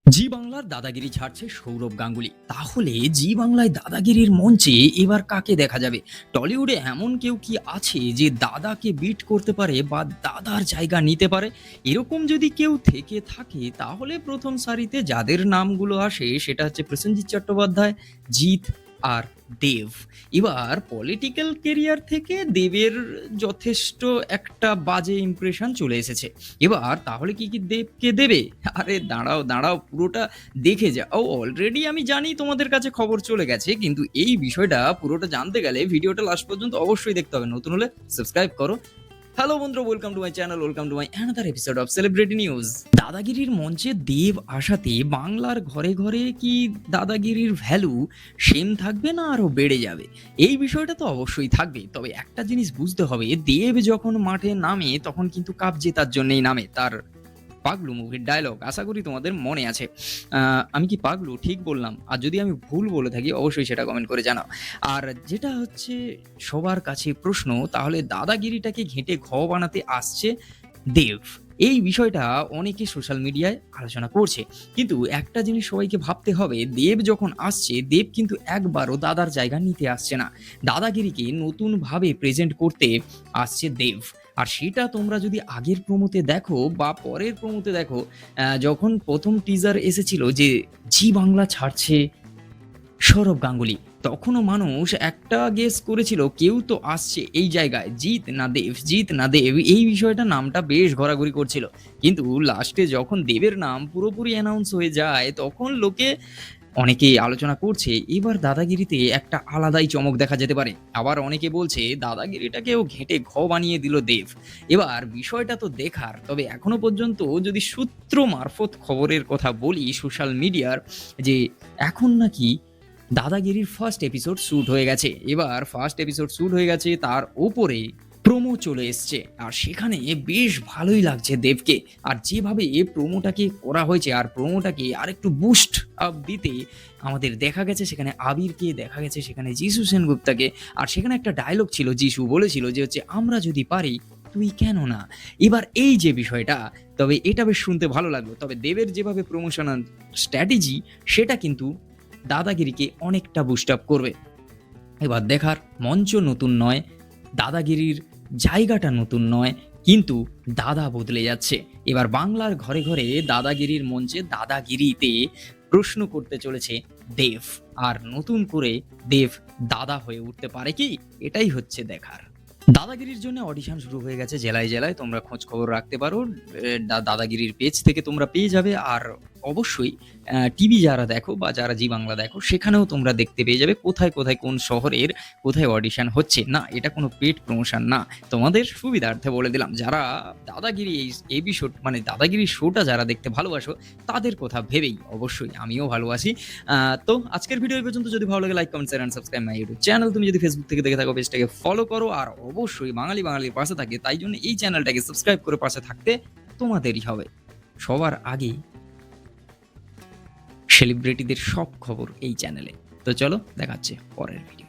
জি বাংলার দাদাগিরি ছাড়ছে সৌরভ গাঙ্গুলি। তাহলে জি বাংলায় দাদাগিরির মঞ্চে এবার কাকে দেখা যাবে? টলিউডে এমন কেউ কি আছে যে দাদাকে বিট করতে পারে বা দাদার জায়গা নিতে পারে? এরকম যদি কেউ থেকে থাকে তাহলে প্রথম সারিতে যাদের নামগুলো আসে সেটা হচ্ছে প্রসেনজিৎ চট্টোপাধ্যায়, জিৎ আর দেব। এবার পলিটিক্যাল কেরিয়ার থেকে দেবের যথেষ্ট একটা বাজে ইমপ্রেশন চলে এসেছে। এবার তাহলে কি দেবকে দেবে? আরে দাঁড়াও, দাঁড়াও পুরোটা দেখে যাও। অলরেডি আমি জানি তোমাদের কাছে খবর চলে গেছে। কিন্তু এই বিষয়টা পুরোটা জানতে গেলে ভিডিওটা লাস্ট পর্যন্ত অবশ্যই দেখতে হবে। নতুন হলে সাবস্ক্রাইব করো। হ্যালো বন্ধুরা, welcome to my channel, welcome to my another episode of celebrity news. দাদাগিরির মঞ্চে দেব আসাতে বাংলার ঘরে ঘরে কি দাদাগিরির ভ্যালু সেম থাকবে না আরো বেড়ে যাবে? এই বিষয়টা তো অবশ্যই থাকবে। তবে একটা জিনিস বুঝতে হবে, দেব যখন মাঠে নামে তখন কিন্তু কাপ জেতার জন্যই নামে। তার পাগলু মুভির ডায়লগ আশা করি তোমাদের মনে আছে। আমি কি পাগলু ঠিক বললাম? আর যদি আমি ভুল বলে থাকি অবশ্যই সেটা কমেন্ট করে জানাও। আর যেটা হচ্ছে সবার কাছে প্রশ্ন, তাহলে দাদাগিরিটাকে ঘেঁটে ঘ বানাতে আসছে দেব। এই বিষয়টা অনেকে সোশ্যাল মিডিয়ায় আলোচনা করছে। কিন্তু একটা জিনিস সবাইকে ভাবতে হবে, দেব যখন আসছে, দেব কিন্তু একবারও দাদার জায়গা নিতে আসছে না। দাদাগিরিকে নতুনভাবে প্রেজেন্ট করতে আসছে দেব। আর সেটা তোমরা যদি আগের প্রোমোতে দেখো বা পরের প্রোমোতে দেখো, যখন প্রথম টিজার এসেছিল যে জি বাংলা ছাড়ছে সৌরভ গাঙ্গুলি, তখনও মানুষ একটা গেস করেছিল কেউ তো আসছে এই জায়গায়, জিৎ না দেব, জিৎ না দেব। এই বিষয়টা নামটা বেশ ঘোরাঘুরি করছিল। কিন্তু লাস্টে যখন দেবের নাম পুরোপুরি অ্যানাউন্স হয়ে যায় তখন লোকে অনেকেই আলোচনা করছে এবার দাদাগিরিতে একটা আলাদাই চমক দেখা যেতে পারে। আবার অনেকে বলছে দাদাগিরিটাকেও ঘেঁটে ঘ বানিয়ে দিল দেব। এবার বিষয়টা তো দেখার। তবে এখনো পর্যন্ত যদি সূত্র মারফত খবরের কথা বলি সোশ্যাল মিডিয়ার, যে এখন নাকি দাদাগিরির ফার্স্ট এপিসোড শ্যুট হয়ে গেছে। এবার ফার্স্ট এপিসোড শ্যুট হয়ে গেছে, তার ওপরে প্রোমো চলে এসছে। আর সেখানে বেশ ভালোই লাগছে দেবকে। আর যেভাবে প্রোমোটাকে করা হয়েছে আর প্রোমোটাকে আরেকটু বুস্ট আপ দিতে আমাদের দেখা গেছে সেখানে আবিরকে, দেখা গেছে সেখানে যিশু সেনগুপ্তাকে। আর সেখানে একটা ডায়লগ ছিল, যিশু বলেছিল যে হচ্ছে আমরা যদি পারি তুই কেন না। এবার এই যে বিষয়টা, তবে এটা বেশ শুনতে ভালো লাগলো। তবে দেবের যেভাবে প্রমোশনাল স্ট্র্যাটেজি সেটা কিন্তু দাদাগিরিকে অনেকটা বুস্ট আপ করবে। এবার দেখার, মঞ্চ নতুন নয়, দাদাগিরির জায়গাটা নতুন নয়, কিন্তু দাদা বদলে যাচ্ছে। এবার বাংলার ঘরে ঘরে দাদাগিরির মঞ্চে দাদাগিরিতে প্রশ্ন করতে চলেছে দেব। আর নতুন করে দেব দাদা হয়ে উঠতে পারে কি? এটাই হচ্ছে দেখার। দাদাগিরির জন্য অডিশন শুরু হয়ে গেছে জেলায় জেলায়। তোমরা খোঁজ খবর রাখতে পারো। দাদাগিরির পেজ থেকে তোমরা পেয়ে যাবে। আর অবশ্যই টিভি যারা দেখো বা যারা জি বাংলা দেখো সেখানেও তোমরা দেখতে পেয়ে যাবে কোথায় কোথায় কোন শহরের কোথায় অডিশন হচ্ছে। না, এটা কোনো পেড প্রমোশন না, তোমাদের সুবিধার্থে বলে দিলাম। যারা দাদাগিরি এই এপিসোড মানে দাদাগিরি শোটা যারা দেখতে ভালোবাসো তাদের কথা ভেবেই, অবশ্যই আমিও ভালোবাসি। তো আজকের ভিডিও এই পর্যন্ত। যদি ভালো লাগে like, comment, share and subscribe my YouTube channel. তুমি যদি ফেসবুক থেকে দেখে থাকো পেজটাকে ফলো করো। আর অবশ্যই বাঙালির পাশে থাকে, তাই জন্য এই চ্যানেলটাকে সাবস্ক্রাইব করে পাশে থাকতে তোমাদেরই হবে। সবার আগে সেলিব্রিটিদের সব খবর এই চ্যানেলে। তো চলো দেখাচ্ছে পরের ভিডিও।